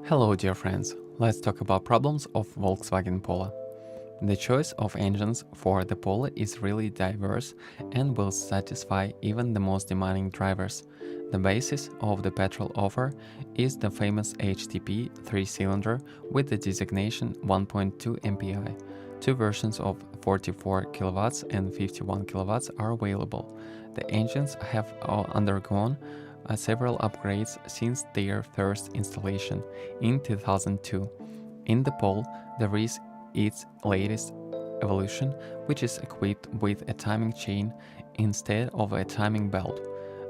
Hello dear friends, let's talk about problems of Volkswagen Polo. The choice of engines for the Polo is really diverse and will satisfy even the most demanding drivers. The basis of the petrol offer is the famous HTP 3-cylinder with the designation 1.2 MPI. Two versions of 44 kW and 51 kW are available. The engines have undergone several upgrades since their first installation in 2002. In the Polo, there is its latest evolution, which is equipped with a timing chain instead of a timing belt,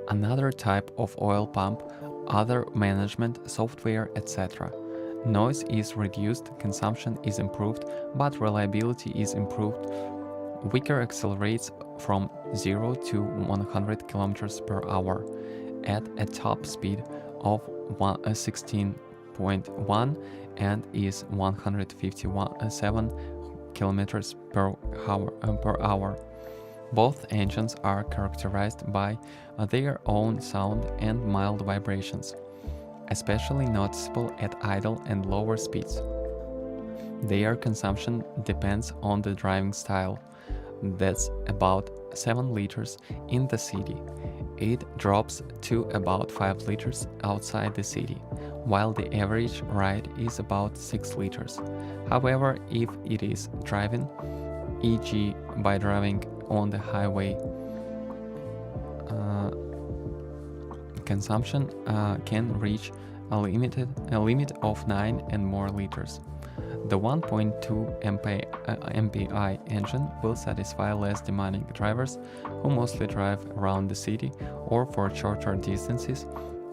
another type of oil pump, other management software, etc. Noise is reduced, consumption is improved, but reliability is improved. Weaker accelerates from 0 to 100 km per hour at a top speed of 16.1 and is 157 km per hour. Both engines are characterized by their own sound and mild vibrations, especially noticeable at idle and lower speeds. Their consumption depends on the driving style. That's about 7 liters in the city. It drops to about 5 liters outside the city, while the average ride is about 6 liters. However, if it is driven, e.g. by driving on the highway, consumption can reach a limit of 9 and more liters. The 1.2 MPI engine will satisfy less demanding drivers who mostly drive around the city or for shorter distances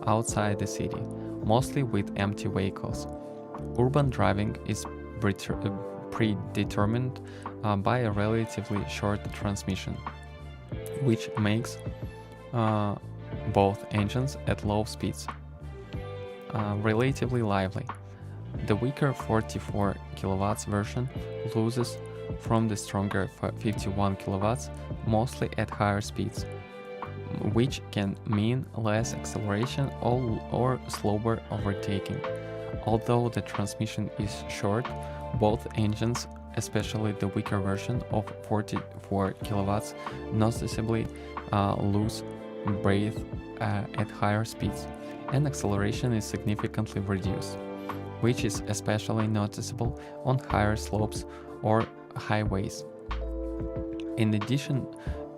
outside the city, mostly with empty vehicles. Urban driving is predetermined by a relatively short transmission, which makes both engines at low speeds relatively lively. The weaker 44 kW version loses from the stronger 51 kW, mostly at higher speeds, which can mean less acceleration or slower overtaking. Although the transmission is short, both engines, especially the weaker version of 44 kW, noticeably lose breath at higher speeds, and acceleration is significantly reduced, which is especially noticeable on higher slopes or highways. In addition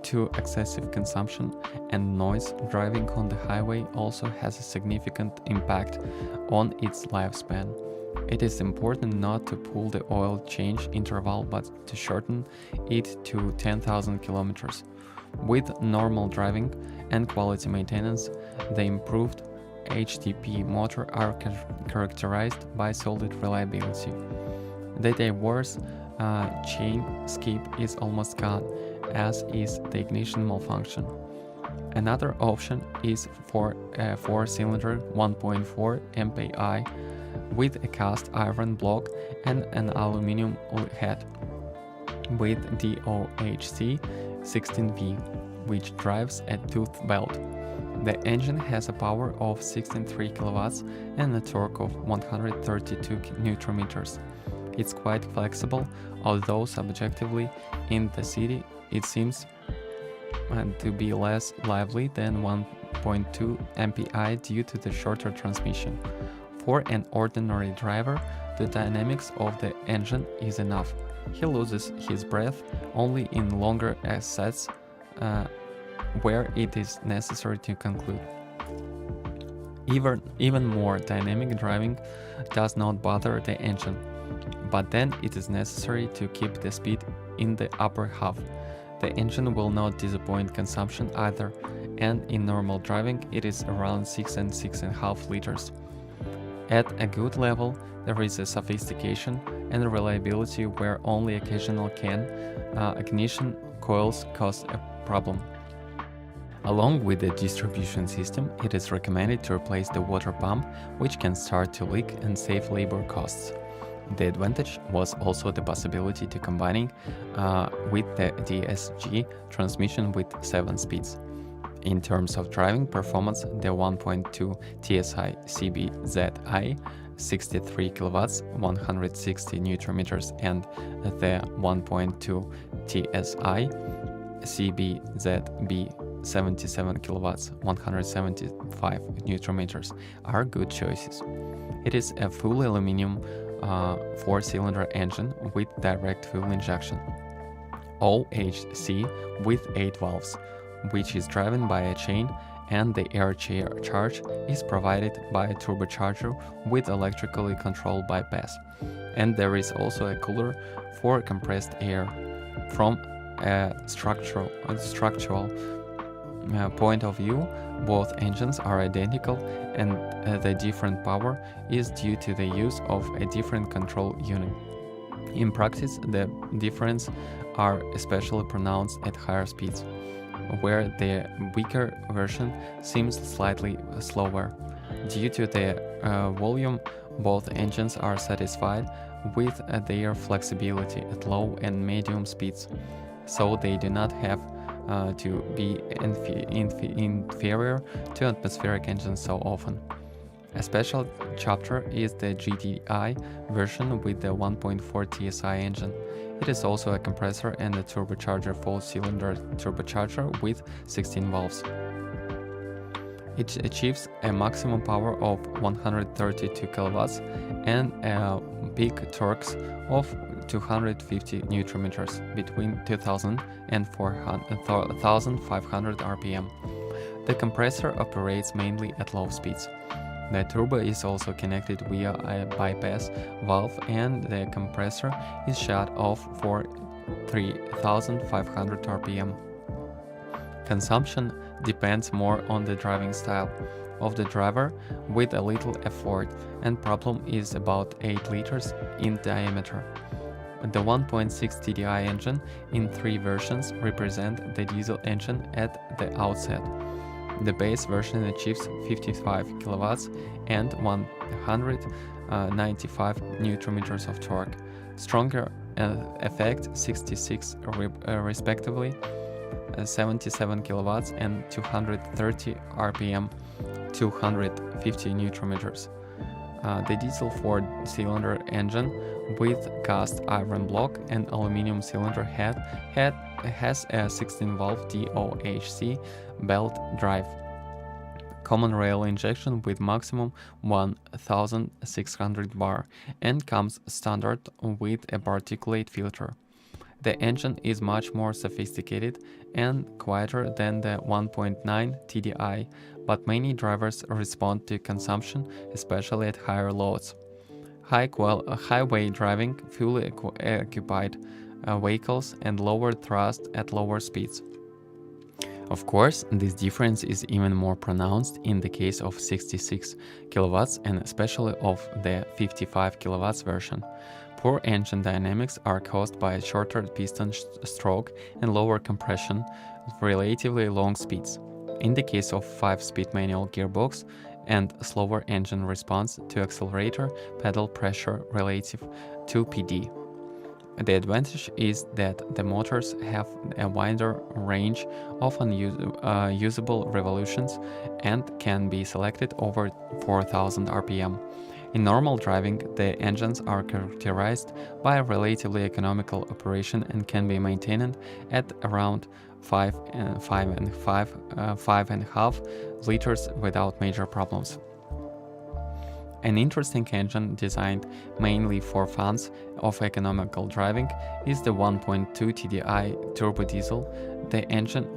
to excessive consumption and noise, driving on the highway also has a significant impact on its lifespan. It is important not to pull the oil change interval but to shorten it to 10,000 kilometers. With normal driving and quality maintenance, the improved HTP motor are characterized by solid reliability. The diverse chain skip is almost gone, as is the ignition malfunction. Another option is for a 4-cylinder 1.4 MPI with a cast iron block and an aluminum head with DOHC 16V, which drives a tooth belt. The engine has a power of 63 kW and a torque of 132 Nm. It's quite flexible, although subjectively in the city it seems to be less lively than 1.2 MPI due to the shorter transmission. For an ordinary driver, the dynamics of the engine is enough. He loses his breath only in longer sets where it is necessary to conclude. Even more dynamic driving does not bother the engine, but then it is necessary to keep the speed in the upper half. The engine will not disappoint consumption either, and in normal driving it is around 6 and 6.5 liters. At a good level, there is a sophistication and reliability where only occasional ignition coils cause a problem. Along with the distribution system, it is recommended to replace the water pump, which can start to leak and save labor costs. The advantage was also the possibility to combining with the DSG transmission with 7 speeds. In terms of driving performance, the 1.2 TSI CBZI 63 kilowatts, 160 newton meters, and the 1.2 TSI CBZB 77 kilowatts, 175 newton meters are good choices. It is a full aluminum 4-cylinder engine with direct fuel injection, OHC with 8 valves, which is driven by a chain, and the air charge is provided by a turbocharger with electrically controlled bypass. And there is also a cooler for compressed air. From a structural point of view, both engines are identical, and the different power is due to the use of a different control unit. In practice, the differences are especially pronounced at higher speeds, where the weaker version seems slightly slower. Due to the volume, both engines are satisfied with their flexibility at low and medium speeds, so they do not have to be inferior to atmospheric engines so often. A special chapter is the GTI version with the 1.4 TSI engine. It is also a compressor and a turbocharger, 4-cylinder turbocharger with 16 valves. It achieves a maximum power of 132 kilowatts and a peak torques of 250 newton meters between 2000 and 1500 RPM. The compressor operates mainly at low speeds. The turbo is also connected via a bypass valve, and the compressor is shut off for 3500 RPM. Consumption depends more on the driving style of the driver with a little effort, and problem is about 8 liters in diameter. The 1.6 TDI engine in 3 versions represent the diesel engine at the outset. The base version achieves 55 kilowatts and 195 newton meters of torque. Stronger effect 66 respectively, 77 kilowatts and 230 RPM, 250 newton meters. The diesel 4-cylinder engine with cast iron block and aluminum cylinder head has a 16-valve DOHC belt drive, common rail injection with maximum 1600 bar, and comes standard with a particulate filter. The engine is much more sophisticated and quieter than the 1.9 TDI, but many drivers respond to consumption, especially at higher loads. Highway driving, fully occupied vehicles, and lower thrust at lower speeds. Of course, this difference is even more pronounced in the case of 66 kilowatts and especially of the 55 kilowatts version. Poor engine dynamics are caused by a shorter piston stroke and lower compression, relatively long speeds. In the case of 5-speed manual gearbox and slower engine response to accelerator pedal pressure relative to PD. The advantage is that the motors have a wider range of usable revolutions and can be selected over 4000 RPM. In normal driving, the engines are characterized by a relatively economical operation and can be maintained at around 5.5 liters without major problems. An interesting engine designed mainly for fans of economical driving is the 1.2 TDI turbo diesel. The engine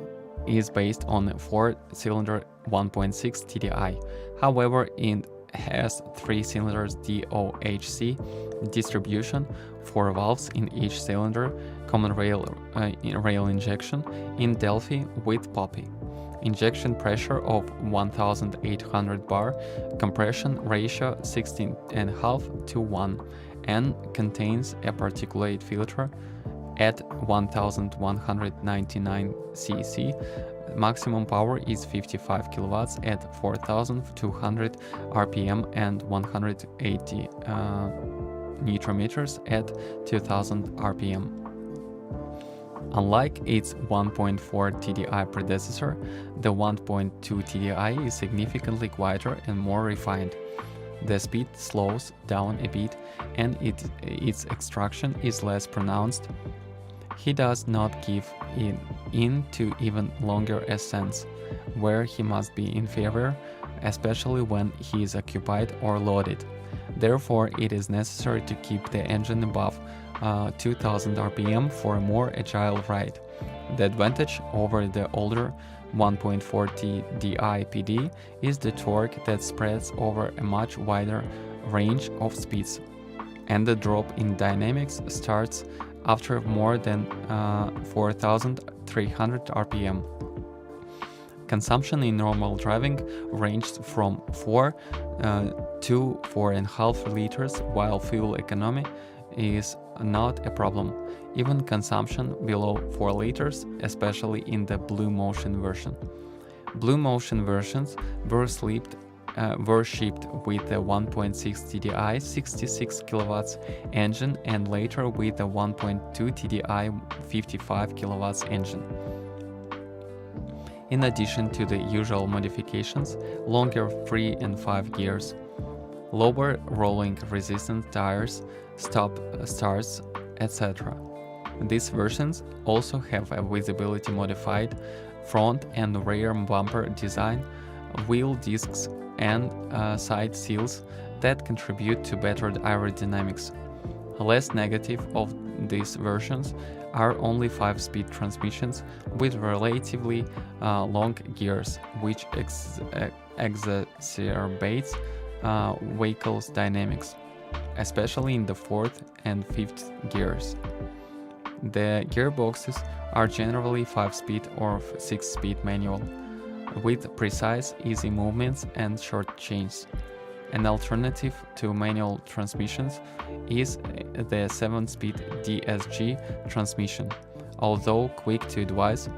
is based on a 4-cylinder 1.6 TDI. However, it has 3 cylinders DOHC distribution, 4 valves in each cylinder, common rail injection in Delphi with Poppy, injection pressure of 1800 bar, compression ratio 16.5 to 1, and contains a particulate filter at 1199 cc. Maximum power is 55 kilowatts at 4200 RPM and 180 newton meters at 2000 RPM. Unlike its 1.4 TDI predecessor, the 1.2 TDI is significantly quieter and more refined. The speed slows down a bit and its extraction is less pronounced. He does not give in to even longer ascents, where he must be in favor, especially when he is occupied or loaded. Therefore, it is necessary to keep the engine above 2000 rpm for a more agile ride. The advantage over the older 1.4T Di PD is the torque that spreads over a much wider range of speeds, and the drop in dynamics starts after more than 4300 rpm. Consumption in normal driving ranged from 4 to 4.5 liters, while fuel economy is not a problem. Even consumption below 4 liters, especially in the Blue Motion version. Blue Motion versions were shipped with the 1.6 TDI 66 kilowatts engine and later with the 1.2 TDI 55 kilowatts engine. In addition to the usual modifications, longer 3 and 5 gears, lower rolling resistance tires, stop starts, etc. These versions also have a visibility modified front and rear bumper design, wheel discs, and side seals that contribute to better aerodynamics. Less negative of these versions are only 5-speed transmissions with relatively long gears, which exacerbates vehicle's dynamics, especially in the 4th and 5th gears. The gearboxes are generally 5-speed or 6-speed manual, with precise, easy movements and short chains. An alternative to manual transmissions is the 7-speed DSG transmission. Although quick to advise,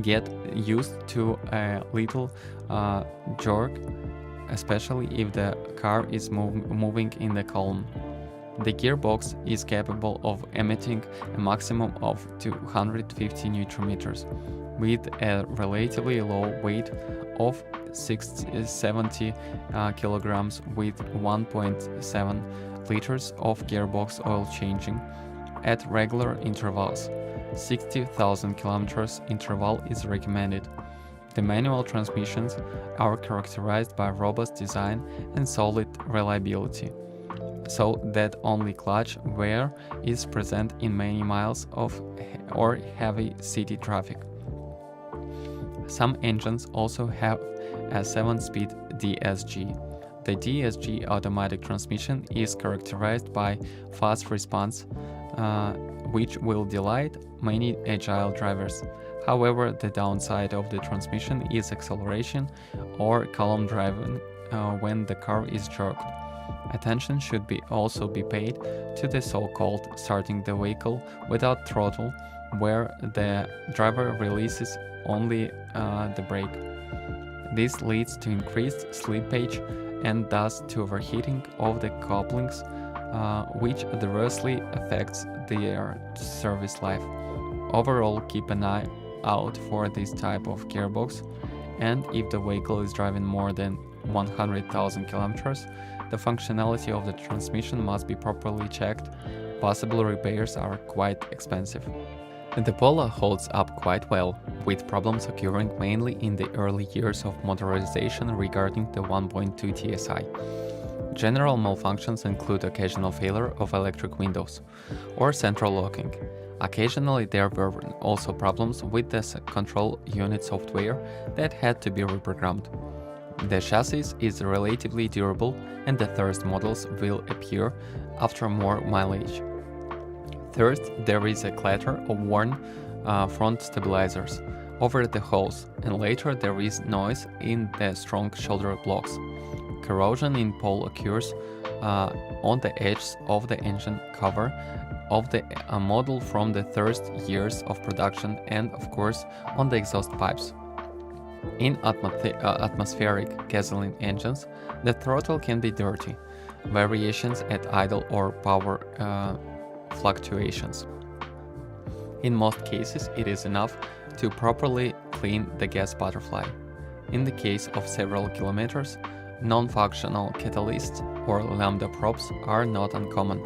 get used to a little jerk, especially if the car is moving in the column. The gearbox is capable of emitting a maximum of 250 Nm, with a relatively low weight of 70 kilograms with 1.7 liters of gearbox oil changing at regular intervals. 60,000 kilometers interval is recommended. The manual transmissions are characterized by robust design and solid reliability, so that only clutch wear is present in many miles of or heavy city traffic. Some engines also have a 7-speed DSG. The DSG automatic transmission is characterized by fast response, which will delight many agile drivers. However, the downside of the transmission is acceleration or column driving when the car is jerked. Attention should also be paid to the so-called starting the vehicle without throttle, where the driver releases only the brake. This leads to increased slippage and thus to overheating of the couplings, which adversely affects their service life. Overall, keep an eye out for this type of gearbox, and if the vehicle is driving more than 100,000 kilometers, the functionality of the transmission must be properly checked. Possible repairs are quite expensive. The Polo holds up quite well, with problems occurring mainly in the early years of motorization regarding the 1.2 TSI. General malfunctions include occasional failure of electric windows or central locking. Occasionally there were also problems with the control unit software that had to be reprogrammed. The chassis is relatively durable and the third models will appear after more mileage. First, there is a clatter of worn front stabilizers over the holes, and later there is noise in the strong shoulder blocks. Corrosion in pole occurs on the edges of the engine cover of the model from the first years of production and, of course, on the exhaust pipes. In atmospheric gasoline engines, the throttle can be dirty, variations at idle or power fluctuations. In most cases, it is enough to properly clean the gas butterfly. In the case of several kilometers, Non-functional catalysts or lambda probes are not uncommon.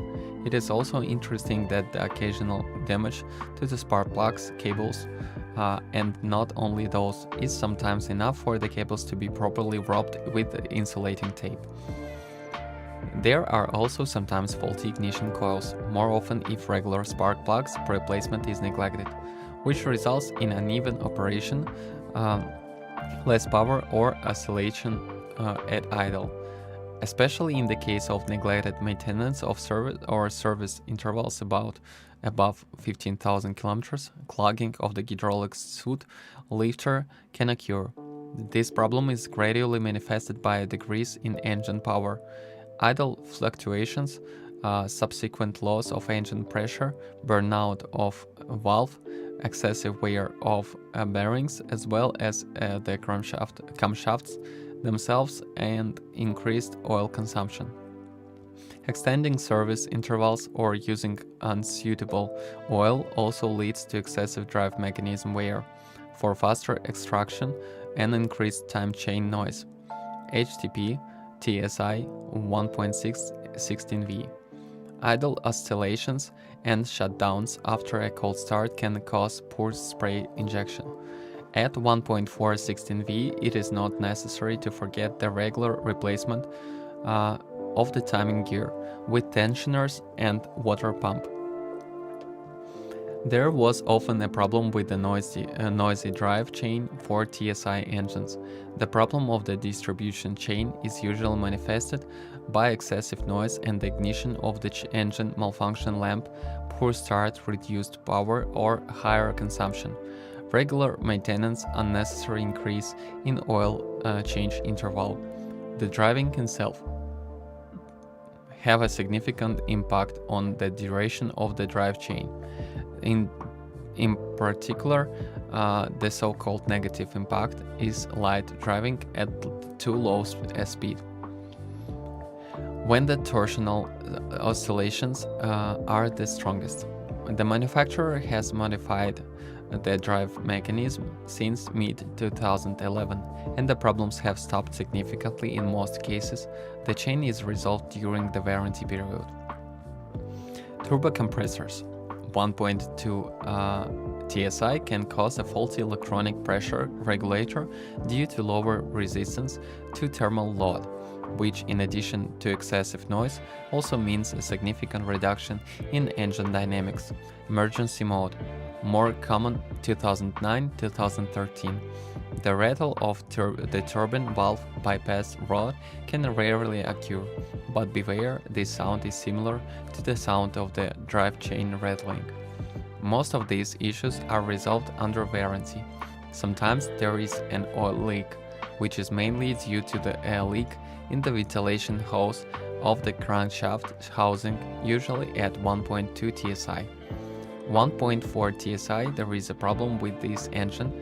It is also interesting that the occasional damage to the spark plugs, cables, and not only those, is sometimes enough for the cables to be properly wrapped with insulating tape. There are also sometimes faulty ignition coils, more often if regular spark plugs replacement is neglected, which results in uneven operation, less power, or oscillation at idle. Especially in the case of neglected maintenance of service intervals above 15,000 kilometers, clogging of the hydraulic soot lifter can occur. This problem is gradually manifested by a decrease in engine power, idle fluctuations, subsequent loss of engine pressure, burnout of valve, excessive wear of bearings, as well as the camshafts themselves, and increased oil consumption. Extending service intervals or using unsuitable oil also leads to excessive drive mechanism wear, for faster extraction and increased time chain noise. HTP TSI 1.616V. Idle oscillations and shutdowns after a cold start can cause poor spray injection. At 1.416V, it is not necessary to forget the regular replacement of the timing gear with tensioners and water pump. There was often a problem with the noisy drive chain for TSI engines. The problem of the distribution chain is usually manifested by excessive noise and the ignition of the engine malfunction lamp, poor start, reduced power, or higher consumption. Regular maintenance, unnecessary increase in oil change interval. The driving itself have a significant impact on the duration of the drive chain. In particular, the so-called negative impact is light driving at too low a speed. When the torsional oscillations are the strongest. The manufacturer has modified the drive mechanism since mid-2011, and the problems have stopped significantly in most cases. The chain is resolved during the warranty period. Turbo compressors 1.2 TSI can cause a faulty electronic pressure regulator due to lower resistance to thermal load, which, in addition to excessive noise, also means a significant reduction in engine dynamics. Emergency mode, more common 2009-2013. The rattle of the turbine valve bypass rod can rarely occur, but beware, this sound is similar to the sound of the drive chain rattling. Most of these issues are resolved under warranty. Sometimes there is an oil leak, which is mainly due to the leak in the ventilation hose of the crankshaft housing, usually at 1.2 TSI. 1.4 TSI, there is a problem with this engine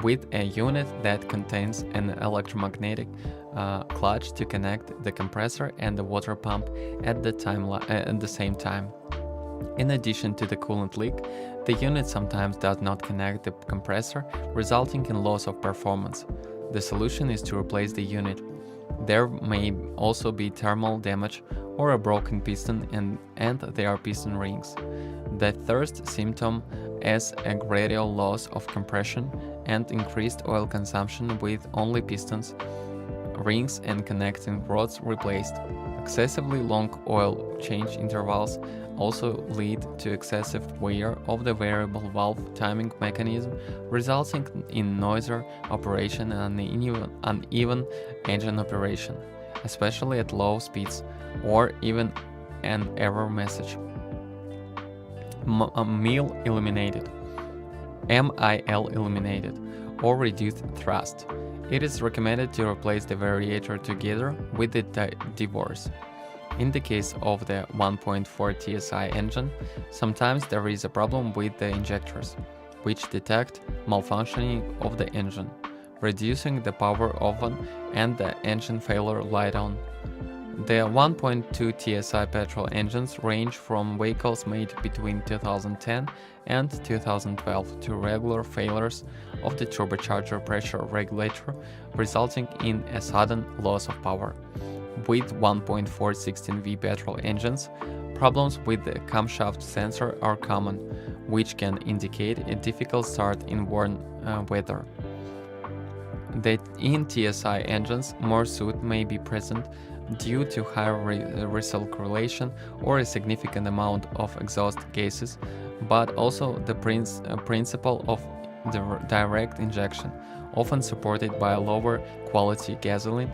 with a unit that contains an electromagnetic clutch to connect the compressor and the water pump at the same time. In addition to the coolant leak, the unit sometimes does not connect the compressor, resulting in loss of performance. The solution is to replace the unit. There may also be thermal damage or a broken piston and there are piston rings. The third symptom is a gradual loss of compression and increased oil consumption with only pistons, rings and connecting rods replaced. Excessively long oil change intervals also lead to excessive wear of the variable valve timing mechanism, resulting in noisier operation and uneven engine operation, especially at low speeds, or even an error message. MIL eliminated, or reduced thrust. It is recommended to replace the variator together with the divorce. In the case of the 1.4 TSI engine, sometimes there is a problem with the injectors, which detect malfunctioning of the engine, reducing the power often and the engine failure light on. The 1.2 TSI petrol engines range from vehicles made between 2010 and 2012 to regular failures of the turbocharger pressure regulator, resulting in a sudden loss of power. With 1.416V petrol engines, problems with the camshaft sensor are common, which can indicate a difficult start in warm weather. In TSI engines, more soot may be present due to higher recirculation or a significant amount of exhaust gases, but also the principle of direct injection, often supported by lower quality gasoline.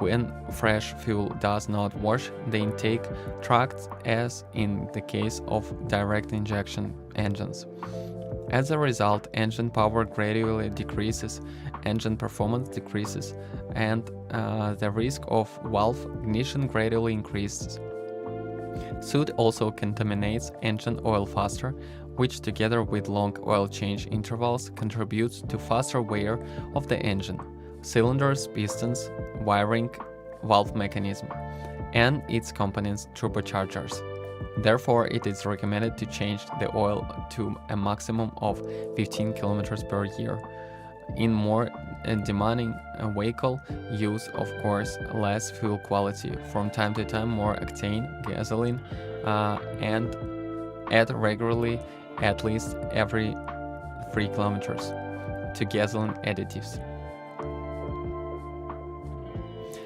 When fresh fuel does not wash the intake tract, as in the case of direct injection engines. As a result, engine power gradually decreases, engine performance decreases, and the risk of valve ignition gradually increases. Soot also contaminates engine oil faster, which together with long oil change intervals contributes to faster wear of the engine, cylinders, pistons, wiring, valve mechanism, and its components turbochargers. Therefore, it is recommended to change the oil to a maximum of 15 km per year. In more demanding vehicle use, of course, less fuel quality, from time to time more octane, gasoline, and add regularly at least every 3 kilometers to gasoline additives.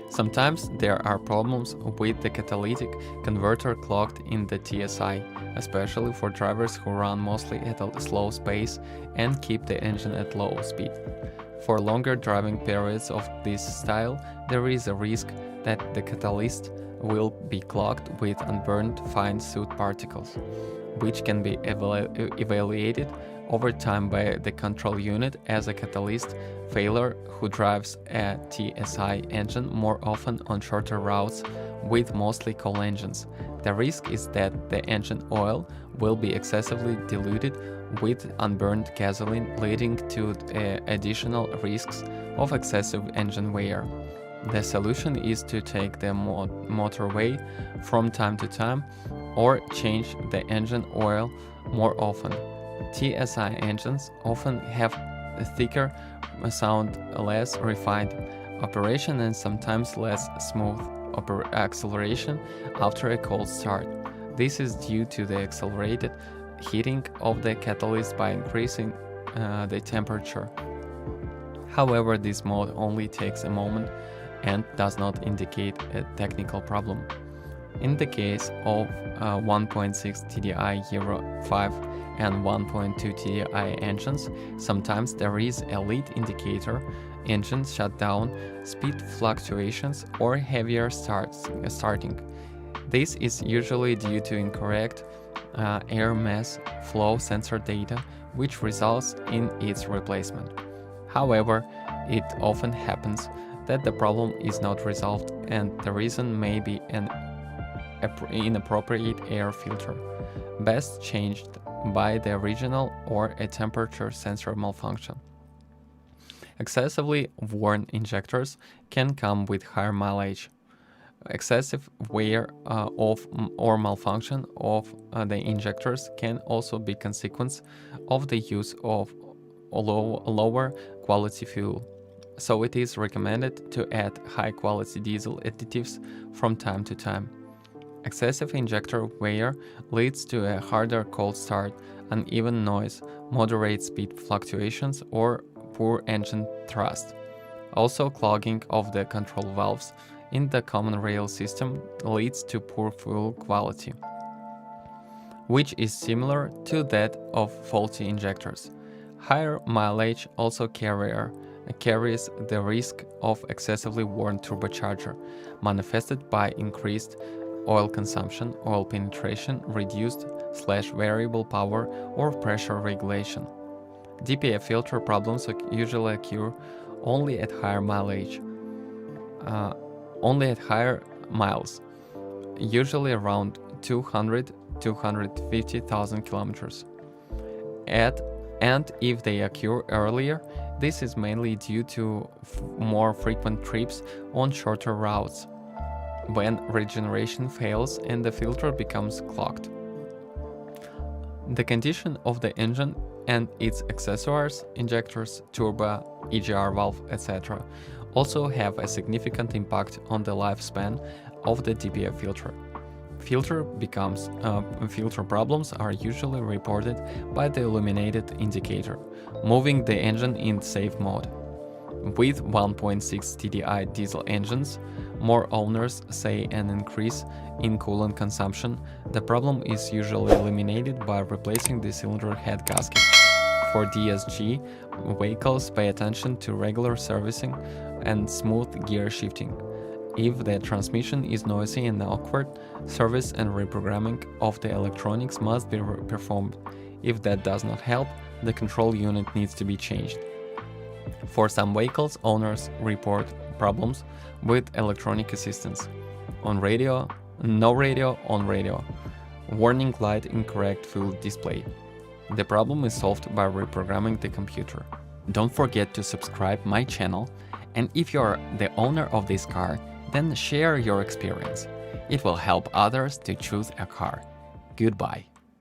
Sometimes there are problems with the catalytic converter clogged in the TSI, especially for drivers who run mostly at a slow pace and keep the engine at low speed. For longer driving periods of this style, there is a risk that the catalyst will be clogged with unburned fine soot particles, which can be evaluated over time by the control unit as a catalyst failure who drives a TSI engine more often on shorter routes with mostly coal engines. The risk is that the engine oil will be excessively diluted with unburned gasoline, leading to additional risks of excessive engine wear. The solution is to take the motorway from time to time or change the engine oil more often. TSI engines often have a thicker sound, less refined operation, and sometimes less smooth acceleration after a cold start. This is due to the accelerated heating of the catalyst by increasing the temperature. However, this mode only takes a moment and does not indicate a technical problem. In the case of 1.6 TDI Euro 5 and 1.2 TDI engines, sometimes there is a lead indicator, engine shutdown, speed fluctuations, or heavier starting. This is usually due to incorrect air mass flow sensor data, which results in its replacement. However, it often happens that the problem is not resolved, and the reason may be an inappropriate air filter, best changed by the original, or a temperature sensor malfunction. Excessively worn injectors can come with higher mileage. Excessive wear or malfunction of the injectors can also be consequence of the use of lower quality fuel. So it is recommended to add high quality diesel additives from time to time. Excessive injector wear leads to a harder cold start, uneven noise, moderate speed fluctuations, or poor engine thrust. Also, clogging of the control valves in the common rail system leads to poor fuel quality, which is similar to that of faulty injectors. Higher mileage also carries the risk of excessively worn turbocharger, manifested by increased oil consumption, oil penetration, reduced/variable power, or pressure regulation. DPF filter problems usually occur only at higher mileage, only at higher miles, usually around 200-250,000 kilometers. And if they occur earlier, this is mainly due to more frequent trips on shorter routes. when regeneration fails and the filter becomes clogged. The condition of the engine and its accessories, injectors, turbo, EGR valve, etc., also have a significant impact on the lifespan of the DPF filter. Filter problems are usually reported by the illuminated indicator, moving the engine in safe mode. With 1.6 TDI diesel engines, more owners say an increase in coolant consumption. The problem is usually eliminated by replacing the cylinder head gasket. For DSG vehicles, pay attention to regular servicing and smooth gear shifting. If the transmission is noisy and awkward, service and reprogramming of the electronics must be performed. If that does not help, the control unit needs to be changed. For some vehicles, owners report problems with electronic assistance. On radio, no radio, on radio. Warning light incorrect fuel display. The problem is solved by reprogramming the computer. Don't forget to subscribe my channel, and if you're the owner of this car, then share your experience. It will help others to choose a car. Goodbye.